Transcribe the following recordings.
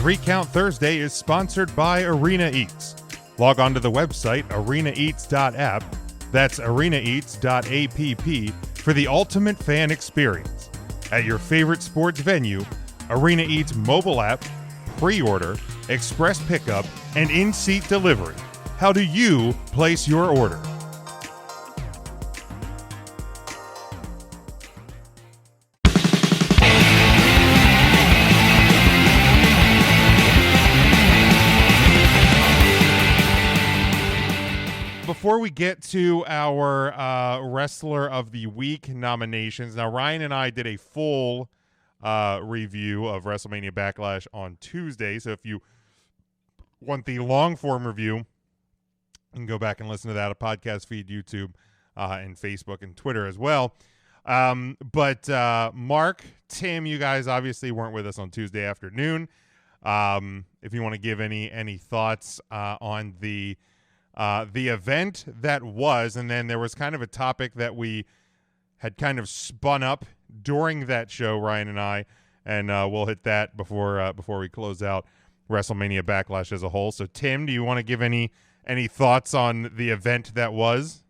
3 Count Thursday is sponsored by Arena Eats. Log on to the website arenaeats.app, that's arenaeats.app, for the ultimate fan experience. At your favorite sports venue, Arena Eats mobile app, pre-order, express pickup, and in-seat delivery. How do you place your order? Before we get to our Wrestler of the Week nominations, now Ryan and I did a full review of WrestleMania Backlash on Tuesday, so if you want the long-form review, you can go back and listen to that, a podcast feed, YouTube, and Facebook and Twitter as well. But Mark, Tim, you guys obviously weren't with us on Tuesday afternoon. If you want to give any thoughts on the event that was, and then there was kind of a topic that we had kind of spun up during that show, Ryan and I, and we'll hit that before we close out WrestleMania Backlash as a whole. So, Tim, do you want to give any thoughts on the event that was?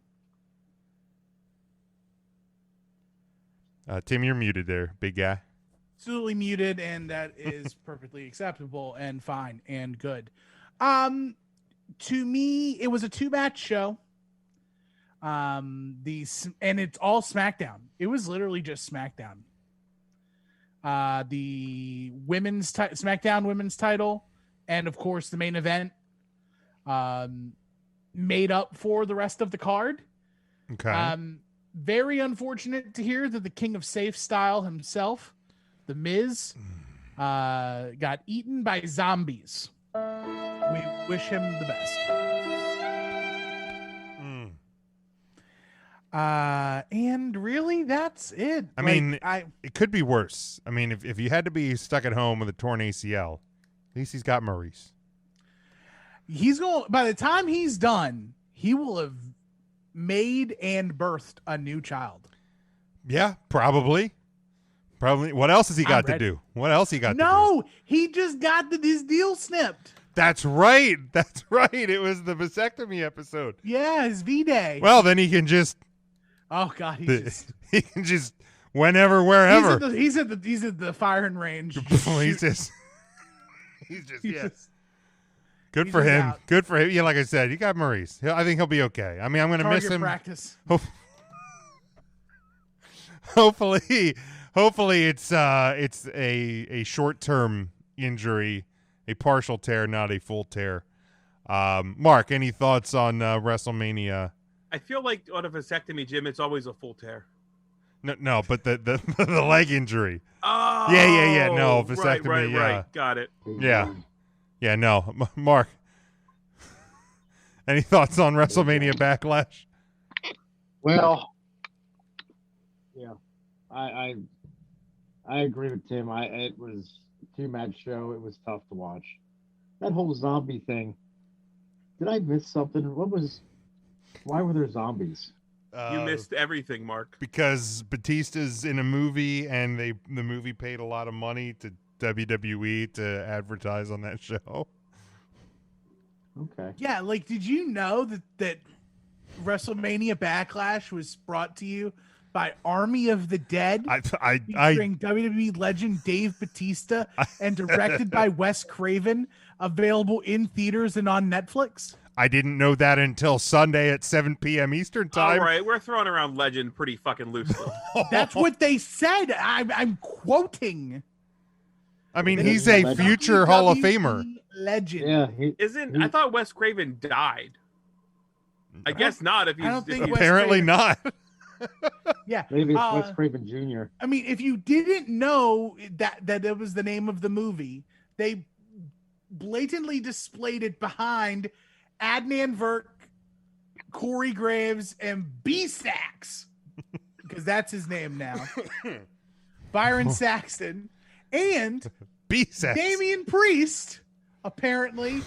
Tim, you're muted there, big guy. Absolutely muted, and that is perfectly acceptable and fine and good. To me, it was a 2-match show. And it's all SmackDown. It was literally just SmackDown. The SmackDown women's title, and of course the main event, made up for the rest of the card. Okay. Very unfortunate to hear that the King of Safe Style himself, The Miz, got eaten by zombies. We wish him the best. And really, that's it. I mean, it could be worse. I mean, if you had to be stuck at home with a torn ACL, at least he's got Maurice. By the time he's done, he will have made and birthed a new child. Yeah, probably. What else has he got to do? What else he got to do? No, he just got his deal snipped. That's right. It was the vasectomy episode. Yeah, his V-Day. Well, then he can just... Oh, God. He can just whenever, wherever. He's at the firing range. He's just Good for him. Out. Good for him. Yeah, like I said, you got Maurice. I think he'll be okay. I mean, I'm going to miss him. Practice. Hopefully it's a short-term injury, a partial tear, not a full tear. Mark, any thoughts on WrestleMania? I feel like on a vasectomy, Jim, it's always a full tear. No, but the leg injury. Oh, yeah. No, vasectomy. Right. Got it. Yeah. No, Mark. Any thoughts on WrestleMania Backlash? Well, yeah, I agree with Tim. It was a 2-match show. It was tough to watch. That whole zombie thing. Did I miss something? Why were there zombies? You missed everything, Mark. Because Batista's in a movie, and the movie paid a lot of money to WWE to advertise on that show. Okay. Yeah, like, did you know that WrestleMania Backlash was brought to you by Army of the Dead, featuring WWE legend Dave Batista, and directed by Wes Craven, available in theaters and on Netflix? I didn't know that until Sunday at 7 p.m. Eastern time. All right, we're throwing around legend pretty fucking loosely. That's what they said. I'm quoting. I mean, he's a future Hall of Famer. Legend. Yeah. I thought Wes Craven died. I guess not. If he's, I don't think apparently not. Yeah. Maybe it's Wes Craven Jr. I mean, if you didn't know that it was the name of the movie, they blatantly displayed it behind Adnan Virk, Corey Graves, and B-Sax, because that's his name now. Byron Saxton and B-Sax. Damian Priest apparently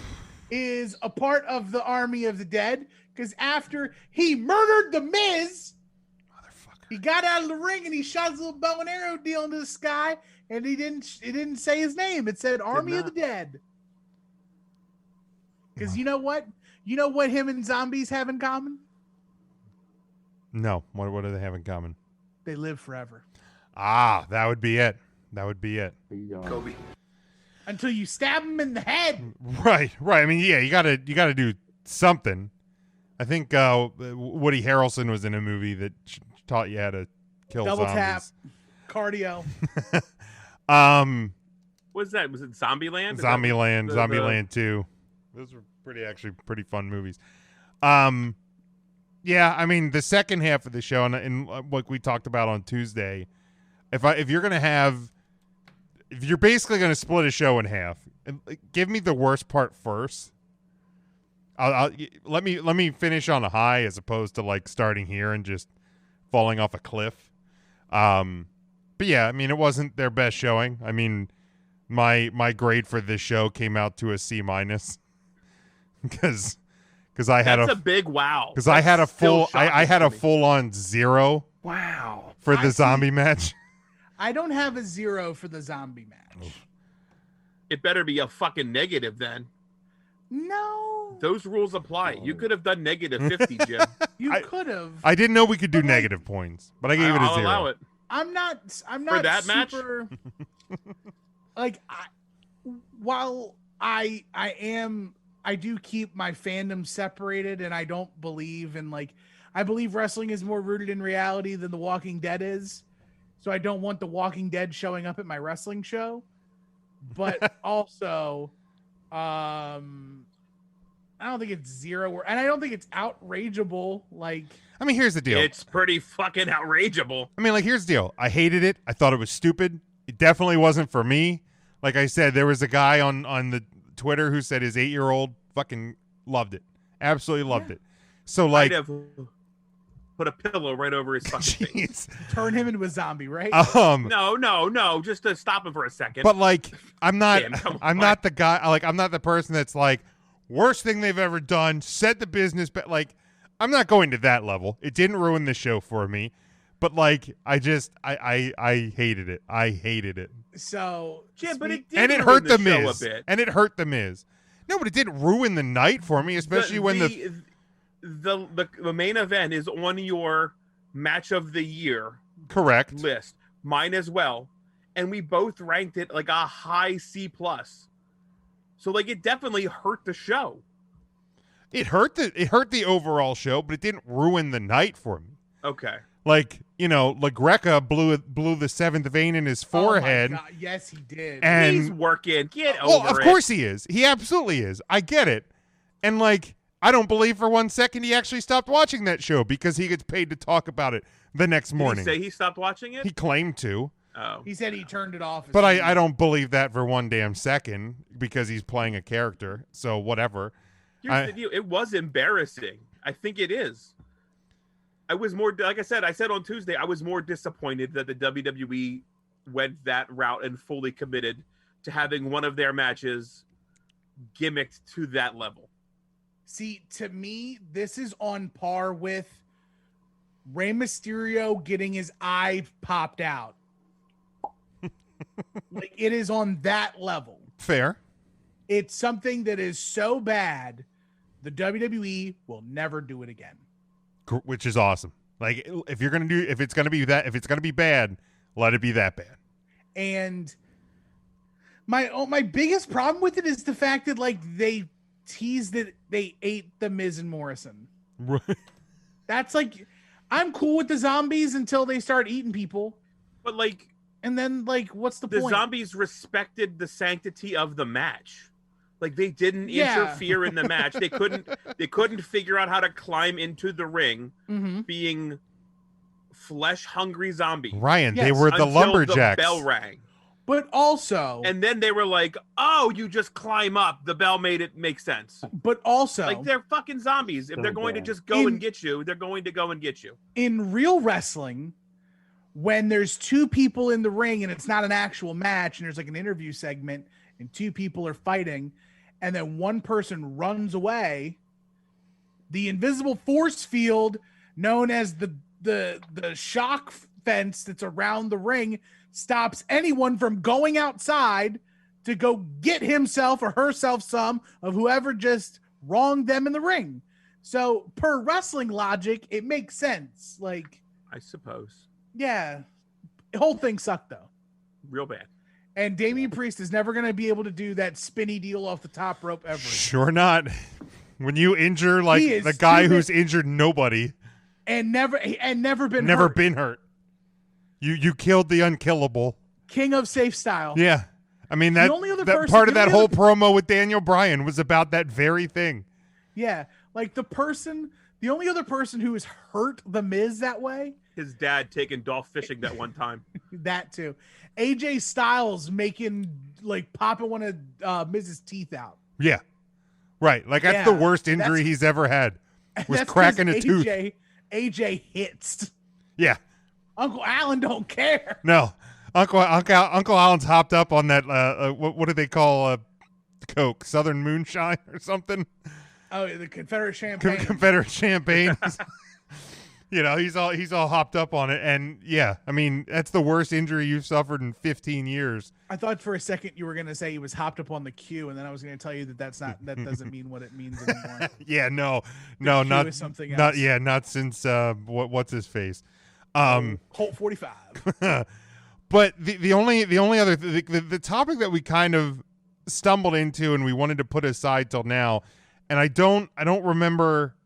is a part of the Army of the Dead, because after he murdered the Miz, He got out of the ring and he shot his little bow and arrow deal into the sky, and it didn't say his name. It said Army of the Dead. Because you know what? You know what him and zombies have in common? No. What do they have in common? They live forever. Ah, that would be it. That would be it. Kobe. Until you stab him in the head. Right. I mean, yeah, you gotta do something. I think Woody Harrelson was in a movie that taught you how to kill Double zombies. tap. Cardio. What's that? Was it Zombieland? Zombieland, Zombieland 2. Those were pretty fun movies. Yeah, I mean the second half of the show, and like we talked about on Tuesday, if you're basically gonna split a show in half, give me the worst part first. Let me finish on a high as opposed to like starting here and just falling off a cliff. But yeah, I mean it wasn't their best showing. I mean my grade for this show came out to a C- because I had That's a big wow. because I had a full I had a me. full on 0 Wow for the zombie match. I don't have a 0 for the zombie match. It better be a fucking negative then. No. Those rules apply. You could have done negative 50, Jim. You could have. I didn't know we could do But, like, negative points, but I gave it a I'll 0. allow it. I'm not For that match? super like while I do keep my fandom separated, and I don't believe in I believe wrestling is more rooted in reality than The Walking Dead is. So I don't want The Walking Dead showing up at my wrestling show. But also I don't think it's 0 and I don't think it's outrageable. I mean, here's the deal. It's pretty fucking outrageable. I mean, like, here's the deal. I hated it. I thought it was stupid. It definitely wasn't for me. Like I said, there was a guy on the Twitter who said his 8-year-old fucking loved it. Absolutely loved it. So, like, I'd have put a pillow right over his fucking face. turn him into a zombie, right? No, just to stop him for a second. But like, I'm not Damn, come I'm on. not the guy. Like, I'm not the person that's like, worst thing they've ever done, set the business, but like, I'm not going to that level. It didn't ruin the show for me, but like, I hated it. I hated it. So Jim, but it did And it ruin hurt the the show Miz. a bit. And it hurt the Miz. No, but it didn't ruin the night for me, especially when the main event is on your match of the year correct list, mine as well, and we both ranked it like a high C+. So like it definitely hurt the show. It hurt the overall show, but it didn't ruin the night for me. Okay. Like, you know, LaGreca blew the seventh vein in his forehead. Oh my God. Yes, he did. And He's working. Get over well, of course he is. He absolutely is. I get it. And like, I don't believe for 1 second he actually stopped watching that show because he gets paid to talk about it the next morning. Did he say he stopped watching it? He claimed to. Oh. He said he turned it off. But I don't believe that for one damn second because he's playing a character. So whatever. Here's the deal. It was embarrassing. I think it is. I was more, like I said on Tuesday, I was more disappointed that the WWE went that route and fully committed to having one of their matches gimmicked to that level. See, to me, this is on par with Rey Mysterio getting his eye popped out. Like, it is on that level. Fair. It's something that is so bad, the WWE will never do it again. Which is awesome. Like, if it's gonna be bad, let it be that bad. And my biggest problem with it is the fact that like they teased that they ate the Miz and Morrison. Right. That's like, I'm cool with the zombies until they start eating people. But like, And then like, what's the the point? zombies respected the sanctity of the match. Like they didn't Yeah. interfere in the match. They couldn't figure out how to climb into the ring, Mm-hmm. being flesh-hungry zombies. Ryan, they Yes, were the until lumberjacks. The bell rang. But also, And then they were like, "Oh, you just climb up." The bell made it make sense. Like they're fucking zombies. If So they're going to bad. just go and get you, they're going to go and get you. in real wrestling, when there's two people in the ring and it's not an actual match and there's like an interview segment and two people are fighting and then one person runs away, the invisible force field known as the the shock fence that's around the ring stops anyone from going outside to go get himself or herself some of whoever just wronged them in the ring. So per wrestling logic, it makes sense. Like, I suppose. yeah, the whole thing sucked though. Real bad. And Damian Priest is never going to be able to do that spinny deal off the top rope ever. Sure not. When you injure like He is the guy stupid. who's injured nobody, And never been never hurt. been hurt. You killed the unkillable. King of safe style. Yeah. I mean that, only other that person- part of the that only whole other- promo with Daniel Bryan was about that very thing. Yeah. Like the only other person who has hurt the Miz that way, His dad taking Dolph fishing that one time. that too. AJ Styles popping one of Miz's teeth out. Yeah. Right. Like that's the Yeah, worst injury that's- he's ever had. Was That's 'cause cracking a tooth. AJ hits. Yeah. Uncle Alan don't care. No. Uncle Alan's hopped up on that what do they call Coke? Southern Moonshine or something? Oh, the Confederate champagne. Confederate champagne. You know, he's all hopped up on it, and yeah, I mean that's the worst injury you've suffered in 15 years. I thought for a second you were going to say he was hopped up on the queue, and then I was going to tell you that that doesn't mean what it means anymore. Yeah, no, Q not is something not else. yeah, not since what's his face. Colt 45. But the only other the topic that we kind of stumbled into and we wanted to put aside till now, and I don't remember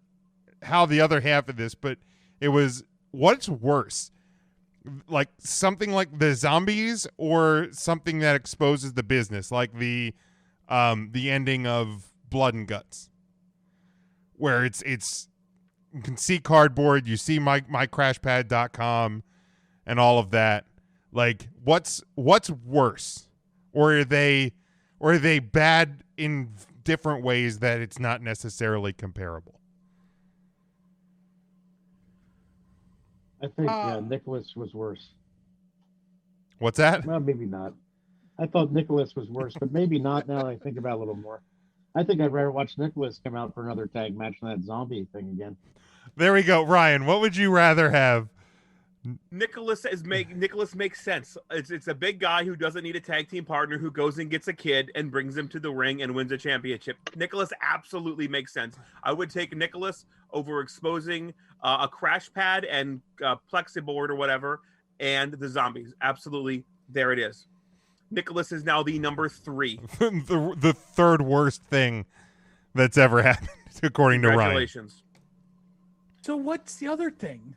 how the other half of this, but it was what's worse, like something like the zombies or something that exposes the business, like the ending of Blood and Guts, where it's you can see cardboard, you see mycrashpad.com and all of that. Like what's worse, or are they bad in different ways that it's not necessarily comparable? I think Nicholas was worse. What's that? Well, maybe not. I thought Nicholas was worse, but maybe not now that I think about it a little more. I think I'd rather watch Nicholas come out for another tag match than that zombie thing again. There we go. Ryan, what would you rather have? Nicholas makes sense. It's a big guy who doesn't need a tag team partner, who goes and gets a kid and brings him to the ring and wins a championship. Nicholas absolutely makes sense. I would take Nicholas over exposing a crash pad and plexiboard or whatever and the zombies. Absolutely, there it is. Nicholas is now the number 3. the third worst thing that's ever happened, according to Ryan. Congratulations. So what's the other thing?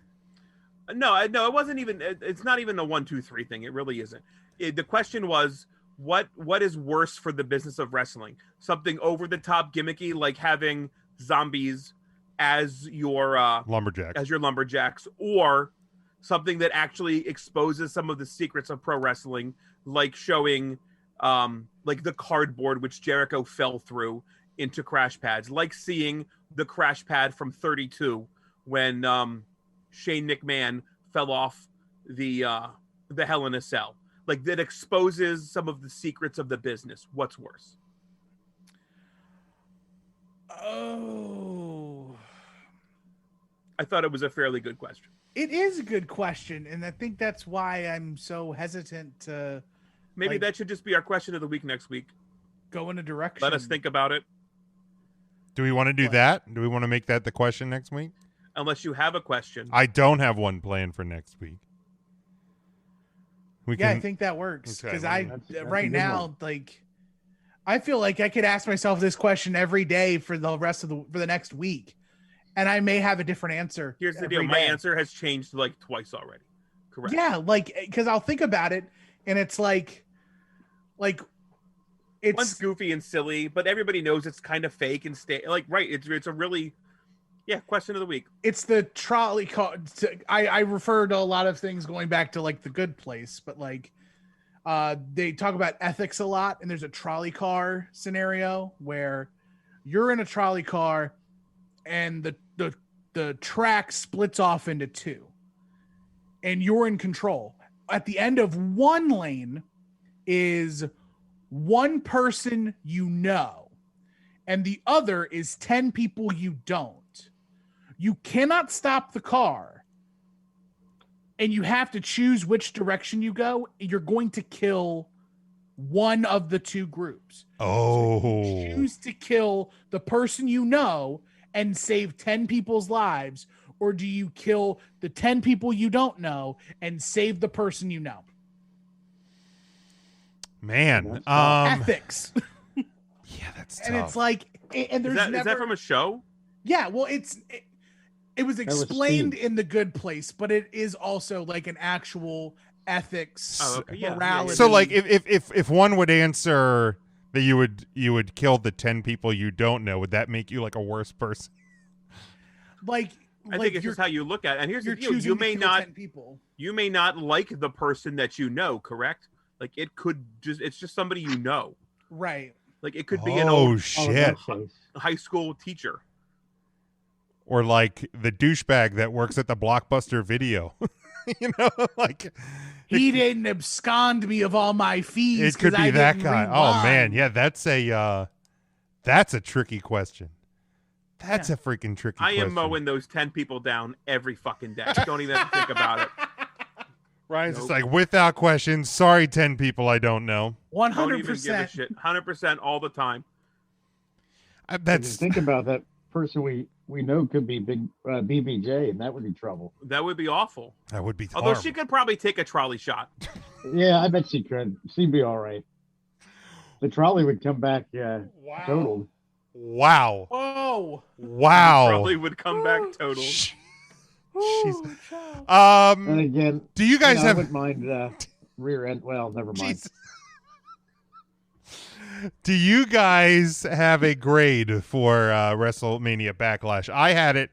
No, it wasn't even. It's not even a 1, 2, 3 thing. It really isn't. The question was, what is worse for the business of wrestling? Something over the top gimmicky, like having zombies as your lumberjacks, or something that actually exposes some of the secrets of pro wrestling, like showing, like the cardboard which Jericho fell through into crash pads, like seeing the crash pad from 32 when Shane McMahon fell off the Hell in a Cell. Like that exposes some of the secrets of the business. What's worse? Oh, I thought it was a fairly good question. it is a good question, and I think that's why I'm so hesitant to Maybe Like- that should just be our question of the week next week. go in a direction. Let us think about it. Do we want to do What? that? Do we want to make that the question next week? Unless you have a question. I don't have one planned for next week. We Yeah, can. I think that works Okay, because well, that's a right good now, like, I feel like I could ask myself this question every day for the next week, and I may have a different answer. Here's the every deal. My day. answer has changed like twice already. Correct. Yeah, like because I'll think about it, and it's like it's One's goofy and silly, but everybody knows it's kind of fake and right. It's a really, question of the week. it's the trolley car. I refer to a lot of things going back to like The Good Place, but like they talk about ethics a lot, and there's a trolley car scenario where you're in a trolley car and the track splits off into 2 and you're in control. At the end of one lane is one person you know, and the other is 10 people you don't. You cannot stop the car, and you have to choose which direction you go, you're going to kill one of the two groups. Oh. So you choose to kill the person you know and save 10 people's lives, or do you kill the 10 people you don't know and save the person you know? Man. Ethics. Yeah, that's tough. And it's like, and there's Is that from a show? Yeah, well, it was explained in The Good Place, but it is also like an actual ethics, morality. So like if one would answer that you would kill the 10 people you don't know, would that make you like a worse person? I think it's just how you look at it. And here's the deal: you may not like the person that you know, correct? Like it's just somebody you know, right? Like it could be an old shit high school teacher, or like the douchebag that works at the Blockbuster Video. You know, like he didn't abscond me of all my fees. It could be that guy. Oh man, yeah, that's a tricky question. That's a freaking tricky question. I am mowing those 10 people down every fucking day. Don't even have to think about it. Ryan's just like, without question, sorry, 10 people I don't know. 100%. Don't even give a shit. 100% all the time. Think about that person we know could be big BBJ, and that would be trouble. That would be awful. That would be Although horrible. she could probably take a trolley shot. Yeah, I bet she could. She'd be all right. The trolley would come back totaled. Wow. Oh. Wow. Trolley would come back totaled. And again, do you guys have? I wouldn't mind rear end. Well, never mind. Jesus. Do you guys have a grade for WrestleMania Backlash? I had it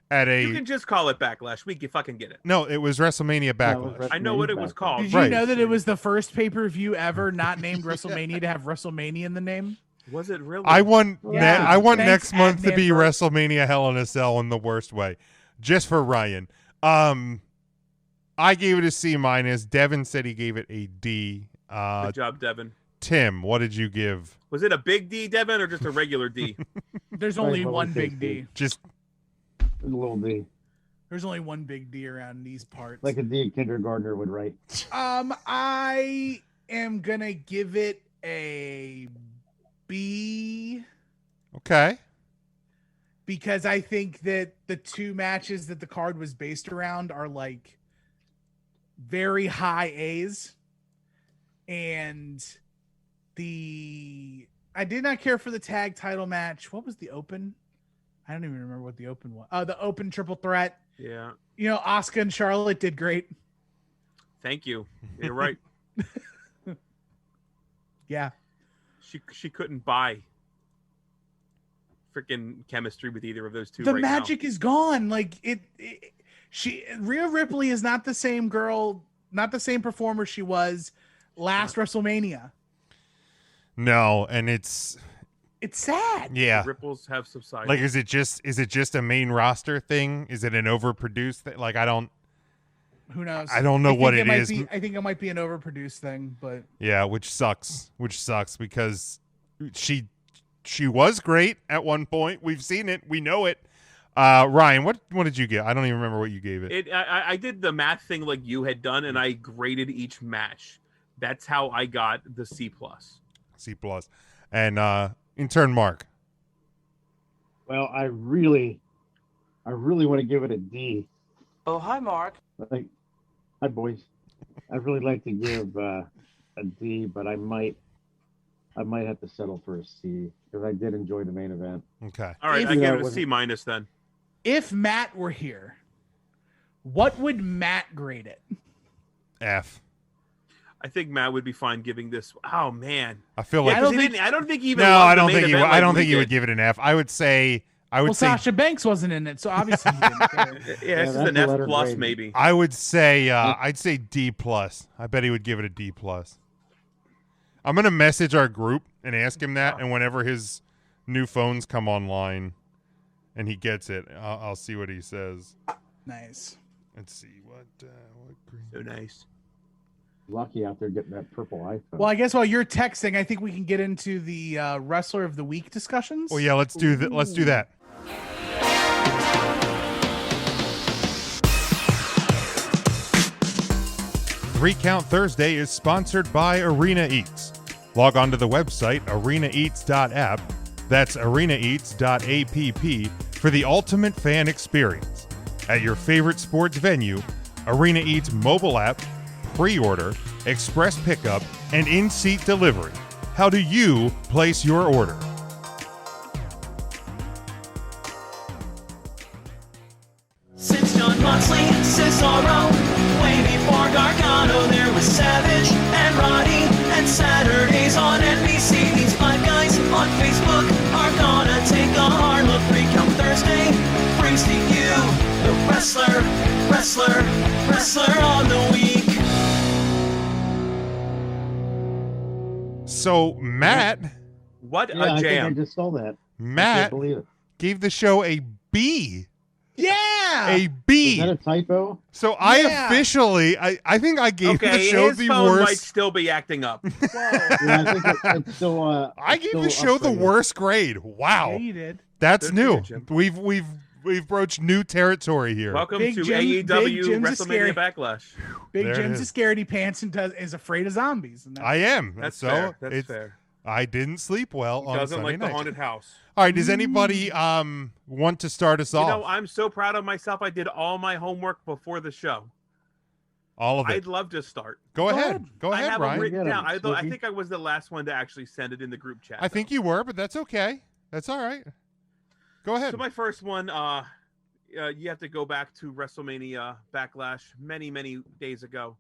at a. You can just call it Backlash. We can fucking get it. No, it was WrestleMania Backlash. I know what it was called. Did you know that it was the first pay-per-view ever not named WrestleMania to have WrestleMania in the name? Was it really? I want Thanks, next month to be Adnan Burke. WrestleMania Hell in a Cell in the worst way, just for Ryan. I gave it a C minus. Devin said he gave it a D. Good job, Devin. Tim, what did you give? Was it a big D, Devin, or just a regular D? There's only one big D. Just a little D. There's only one big D around these parts. Like a D kindergartner would write. I am gonna give it a B. Okay. Because I think that the two matches that the card was based around are like very high A's. And I did not care for the tag title match. What was the open? I don't even remember what the open was. The open triple threat. Yeah. You know, Asuka and Charlotte did great. Thank you. You're right. Yeah. She couldn't buy freaking chemistry with either of those two. The right magic now. is gone. Like Rhea Ripley is not the same girl, not the same performer she was last WrestleMania. No, and it's sad. Yeah. The ripples have subsided. Like, is it just a main roster thing? Is it an overproduced thing? Like, Who knows? I don't know what it might is. I think it might be an overproduced thing, but yeah, which sucks because she was great at one point. We've seen it. We know it. Ryan, what did you get? I don't even remember what you gave it. I did the math thing like you had done, and I graded each match. That's how I got the C+. C+. And in turn, Mark. Well, I really want to give it a D. Oh, hi, Mark. Like, hi, boys. I'd really like to give a D, but I might have to settle for a C because I did enjoy the main event. Okay. All right, I give it a C- then. if Matt were here, what would Matt grade it? F. I think Matt would be fine giving this. Oh man, I feel like I don't think he even. No, loved I the don't main think he. event I like don't we think he did. would give it an F. I would say. Sasha Banks wasn't in it, so obviously he didn't care. Yeah, it's just an F plus maybe. I would say. I'd say D plus. I bet he would give it a D plus. I'm gonna message our group and ask him that, and whenever his new phones come online, and he gets it, I'll see what he says. Nice. Let's see what green. So nice. Lucky out there getting that purple iPhone. Well, I guess while you're texting, I think we can get into the Wrestler of the Week discussions. Well, yeah, let's do that. Let's do that. 3 Count Thursday is sponsored by Arena Eats. Log on to the website arenaeats.app, that's arenaeats.app, for the ultimate fan experience. At your favorite sports venue, Arena Eats mobile app, pre-order, express pickup, and in-seat delivery. How do you place your order? Since John Moxley, Cesaro, way before Gargano, there was Savage and Roddy, and Saturdays on NBC. These 5 guys on Facebook are gonna take a hard look. 3 Count Thursday brings to you the wrestler on the week. So, Matt... What Yeah, a I think I jam! just saw that. I Matt can't believe it. gave the show a B. Yeah. A B. Is that a typo? So I Yeah. officially, I think I gave the Okay, show his the phone might worst. still be acting up. Whoa. Yeah, I think it's still. I it's gave still the show the upgraded. worst grade. Wow, Yeah, you did. that's Good for new. you, Jim. We've broached new territory here. Welcome Big to Jim- Big AEW Jim's a WrestleMania scary- Backlash. Big There it Jim's a is. scaredy pants and is afraid of zombies. And I am. That's so fair. That's it's- fair. I didn't sleep well He on doesn't Sunday like night. the haunted house. All right, does anybody want to start us You off? know, I'm so proud of myself. I did all my homework before the show. All of it. I'd love to start. Go ahead. Go I ahead, have them Ryan. written Yeah, down. I Snoopy. think I was the last one to actually send it in the group chat. I think though. you were, but that's okay. That's all right. Go ahead. So my first one, you have to go back to WrestleMania Backlash many, many days ago,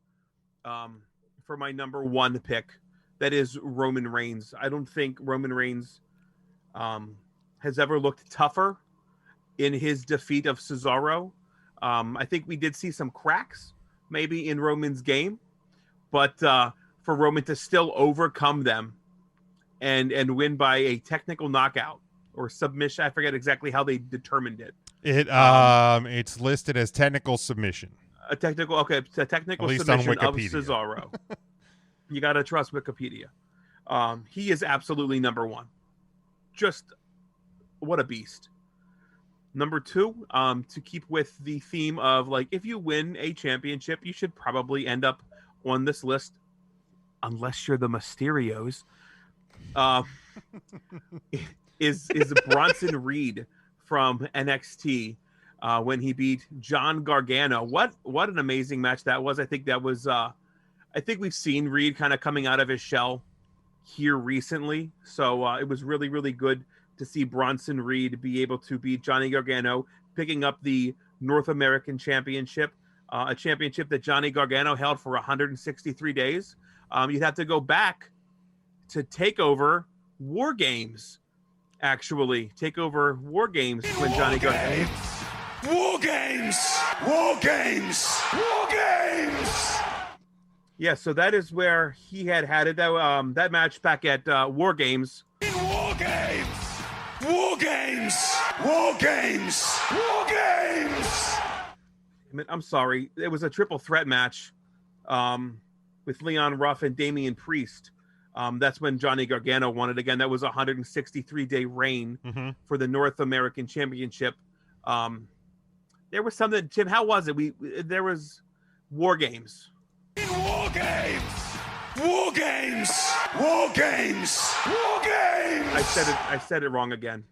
for my number 1 pick. That is Roman Reigns. I don't think Roman Reigns has ever looked tougher in his defeat of Cesaro. I think we did see some cracks maybe in Roman's game, but for Roman to still overcome them and win by a technical knockout or submission, I forget exactly how they determined it. It's listed as technical submission. A technical At least on submission of Wikipedia. Cesaro. You gotta trust Wikipedia. He is absolutely number 1. Just what a beast. Number 2, to keep with the theme of, like, if you win a championship, you should probably end up on this list, unless you're the Mysterios. Is Bronson Reed from NXT when he beat John Gargano. What an amazing match that was. I think that was I think we've seen Reed kind of coming out of his shell here recently. So it was really, really good to see Bronson Reed be able to beat Johnny Gargano, picking up the North American Championship, a championship that Johnny Gargano held for 163 days. You'd have to go back to TakeOver War Games, actually. TakeOver War Games when Johnny Gargano... War Games! War Games! War Games! Yeah, so that is where he had it. That match back at War Games. War Games! War Games! War Games! War Games! I'm sorry. It was a triple threat match with Leon Ruff and Damian Priest. That's when Johnny Gargano won it again. That was a 163-day reign for the North American Championship. There was something, Tim, how was it? There was War Games. War Games! War Games! War Games! War Games! I said it wrong again.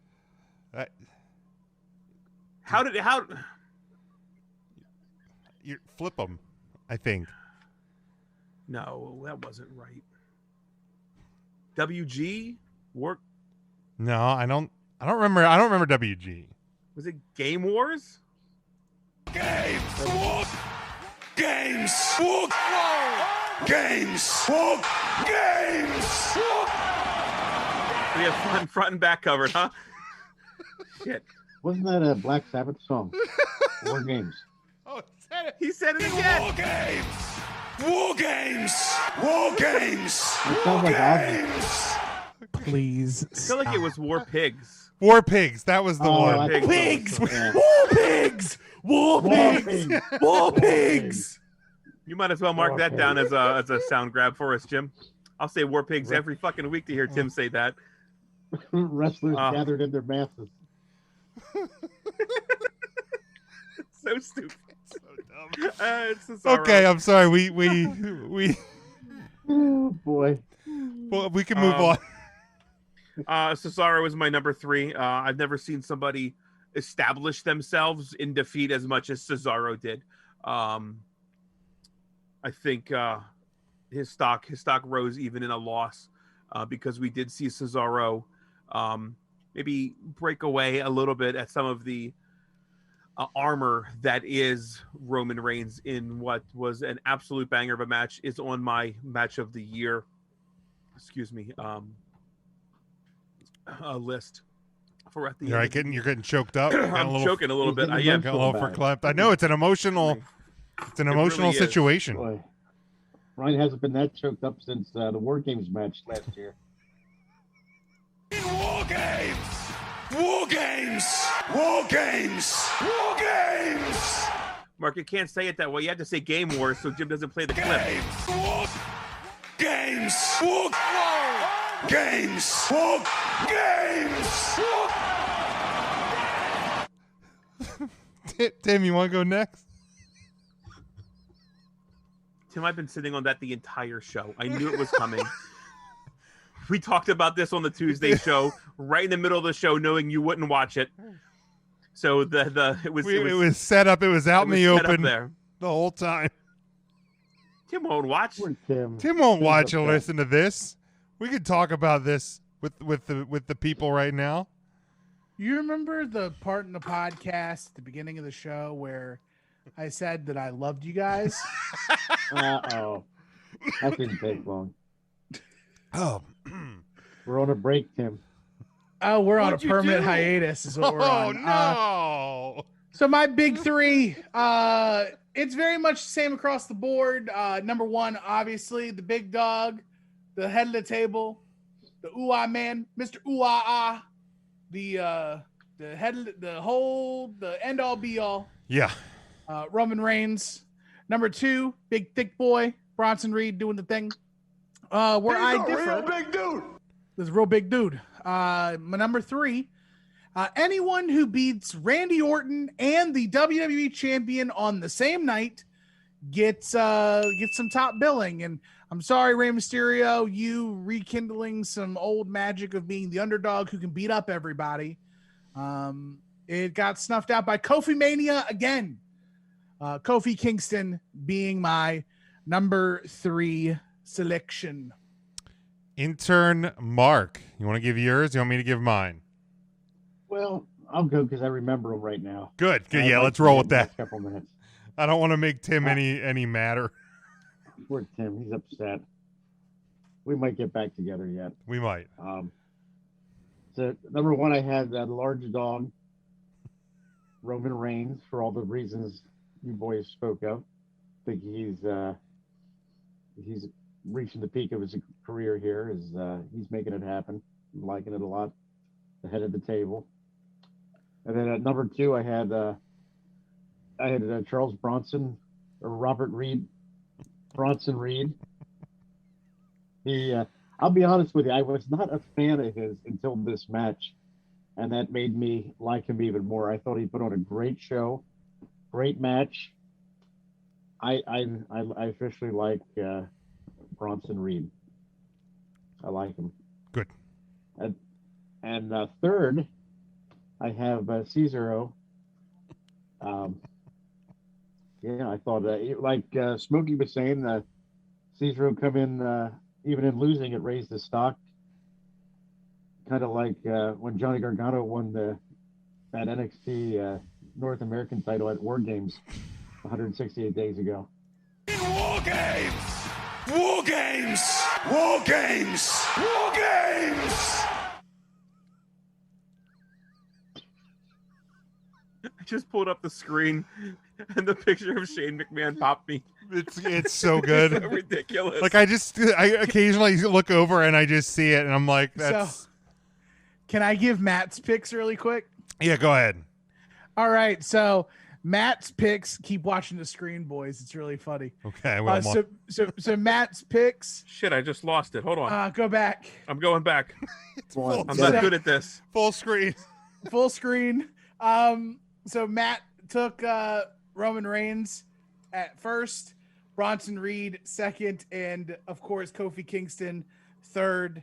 How You flip them, I think. No, that wasn't right. WG War No, I don't remember. I don't remember WG. was it Game Wars? Games! War Games! War Games! War Games! We have front and back covered, huh? Shit. Wasn't that a Black Sabbath song? War Games. Oh, said it. He said it again. War Games! War Games! War Games! It sounds like Ozzy. Please. I feel like it was War Pigs. War Pigs. That was the Oh, one. I thought it was- Pigs! yeah. War pigs! War pigs! Pigs. War pigs! You might as well mark War that down Pigs. as a sound grab for us, Jim. I'll say War Pigs every fucking week to hear Tim say that. Wrestlers gathered in their masses. So stupid. So dumb. It's Cesaro. Okay, I'm sorry. We Oh boy. Well, we can move on. Cesaro is my number 3. I've never seen somebody establish themselves in defeat as much as Cesaro did. I think his stock rose even in a loss because we did see Cesaro maybe break away a little bit at some of the armor that is Roman Reigns in what was an absolute banger of a match. Is on my match of the year. Excuse me. List for at the end. You're getting choked up. I'm choking a little bit. I am a little verklempt. I know it's an emotional really situation. Boy. Ryan hasn't been that choked up since the War Games match last year. War games! War games! War games! War games! Mark, you can't say it that way. You have to say Game Wars so Jim doesn't play the clip. War games! War games! War games! Tim, you want to go next? Tim, I've been sitting on that the entire show. I knew it was coming. We talked about this on the Tuesday show, right in the middle of the show, knowing you wouldn't watch it. So it was set up. It was out in the open there the whole time. Tim won't watch. Tim won't watch or listen to this. We could talk about this with the people right now. You remember the part in the podcast at the beginning of the show where I said that I loved you guys? Uh-oh. That didn't take long. Oh. We're on a break, Tim. Oh, we're on a permanent hiatus is what we're on. Oh, no. So my big 3, it's very much the same across the board. Number 1, obviously, the big dog, the head of the table, the ooh-ah man, Mr. Ooh-ah-ah, the head of the end-all be-all. Yeah. Roman Reigns. Number 2, big thick boy, Bronson Reed doing the thing. Where I differ. Real big dude. This is a real big dude. My number 3, anyone who beats Randy Orton and the WWE champion on the same night gets some top billing. And I'm sorry, Rey Mysterio, you rekindling some old magic of being the underdog who can beat up everybody. It got snuffed out by Kofi Mania again. Kofi Kingston being my number 3 selection. Intern Mark, you want to give yours? You want me to give mine? Well, I'll go because I remember them right now. Good. Yeah, let's roll with that. Couple minutes. I don't want to make Tim any madder. Poor Tim, he's upset. We might get back together yet. We might. So number 1, I had that large dog, Roman Reigns, for all the reasons you boys spoke of. I think he's reaching the peak of his career here. He's making it happen. I'm liking it a lot. The head of the table. And then at number 2, I had Charles Bronson or Robert Reed, Bronson Reed. I'll be honest with you, I was not a fan of his until this match, and that made me like him even more. I thought he put on a great show, great match. I officially like Bronson Reed. I like him. Good. And third, I have Cesaro. I thought like Smokey was saying, Cesaro come in even in losing, it raised the stock. Kind of like when Johnny Gargano won that NXT North American title at War Games 168 days ago. War games! War games! War games! War games! I just pulled up the screen and the picture of Shane McMahon popped me. It's so good. It's so ridiculous. Like I occasionally look over and I just see it and I'm like, that's. So, can I give Matt's picks really quick? Yeah, go ahead. All right, so Matt's picks. Keep watching the screen, boys. It's really funny. Okay, well, so Matt's picks. Shit, I just lost it. Hold on. Go back. I'm going back. full, I'm not good at this. Full screen. Full screen. So Matt took Roman Reigns at first. Bronson Reed second, and of course Kofi Kingston third.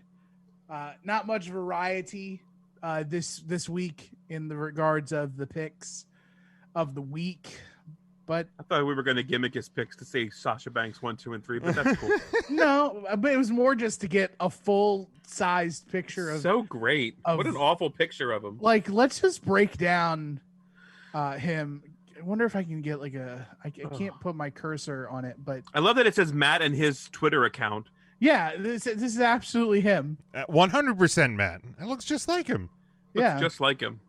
Not much variety this week in the regards of the picks of the week, but I thought we were going to gimmick his picks to say Sasha Banks 1, 2, and 3, but that's cool. no, but it was more just to get a full-sized picture of. So great! What an awful picture of him. Like, let's just break down him. I wonder if I can get like I can't put my cursor on it, but I love that it says Matt and his Twitter account. yeah, this is absolutely him. 100% Matt. It looks just like him. Looks just like him.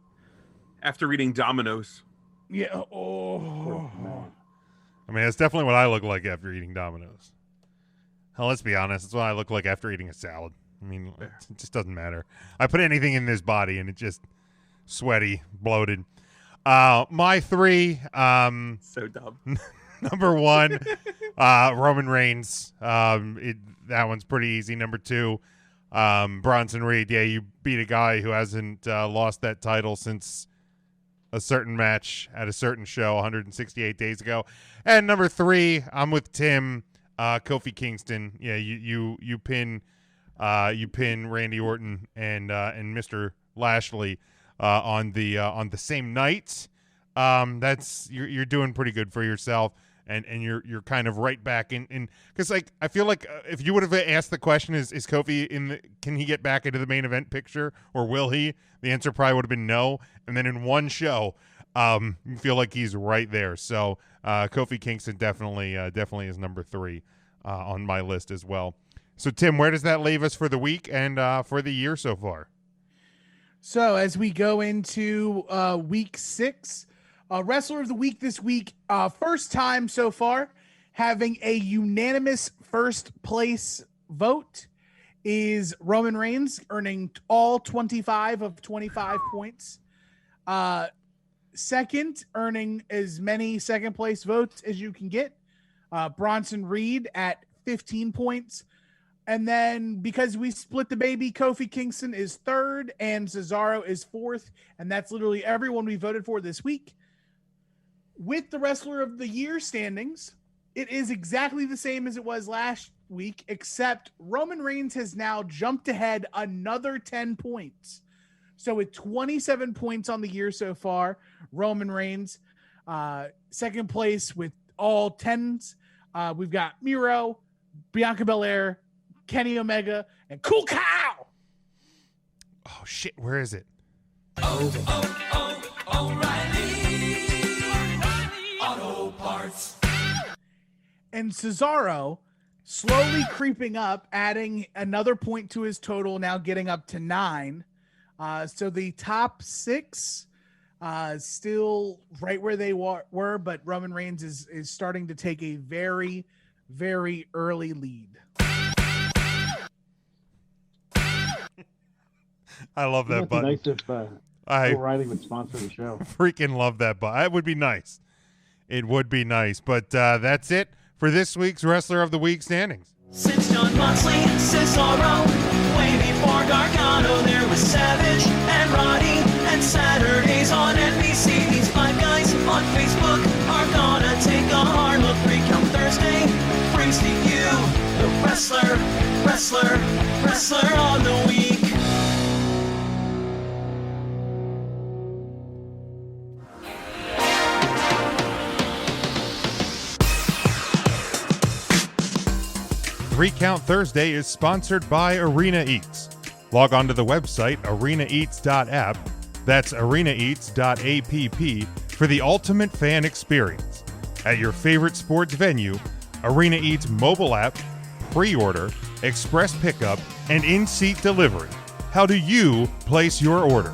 After reading Domino's. Yeah. Oh. I mean, that's definitely what I look like after eating Domino's. Hell, let's be honest. It's what I look like after eating a salad. I mean, it just doesn't matter. I put anything in this body and it just sweaty, bloated. My three. So dumb. Number one, Roman Reigns. That one's pretty easy. Number two, Bronson Reed. Yeah, you beat a guy who hasn't lost that title since a certain match at a certain show 168 days ago. And number three, I'm with Tim. Kofi Kingston. Yeah, you pin Randy Orton and Mr. Lashley on the same night. That's you're doing pretty good for yourself. And you're kind of right back in because like I feel like if you would have asked the question is Kofi can he get back into the main event picture or will he, the answer probably would have been no. And then in one show you feel like he's right there. So Kofi Kingston definitely is number three on my list as well. So Tim, where does that leave us for the week and for the year so far? So as we go into week 6, wrestler of the week this week, first time so far having a unanimous first place vote is Roman Reigns, earning all 25 of 25 points. Second, earning as many second place votes as you can get, Bronson Reed at 15 points. And then because we split the baby, Kofi Kingston is third and Cesaro is fourth. And that's literally everyone we voted for this week. With the wrestler of the year standings, it is exactly the same as it was last week, except Roman Reigns has now jumped ahead another 10 points. So with 27 points on the year so far, Roman Reigns, second place with all 10s. We've got Miro, Bianca Belair, Kenny Omega, and Cool Cow. Oh, shit. Where is it? O'Reilly Auto Parts. And Cesaro slowly creeping up, adding another point to his total, now getting up to 9. So the top 6 still right where they were, but Roman Reigns is starting to take a very, very early lead. I love that button. Nice if O'Reilly would sponsor the show. Freaking love that button. It would be nice. It would be nice. But that's it for this week's Wrestler of the Week standings. Since John Moxley and Cesaro, way before Gargano, there was Savage and Roddy, and Saturdays on NBC. These 5 guys on Facebook are gonna take a hard look. Recount Thursday brings to you the Wrestler of the Week. Recount Thursday is sponsored by Arena Eats. Log on to the website arenaeats.app, that's arenaeats.app, for the ultimate fan experience. At your favorite sports venue, Arena Eats mobile app, pre-order, express pickup, and in-seat delivery. How do you place your order?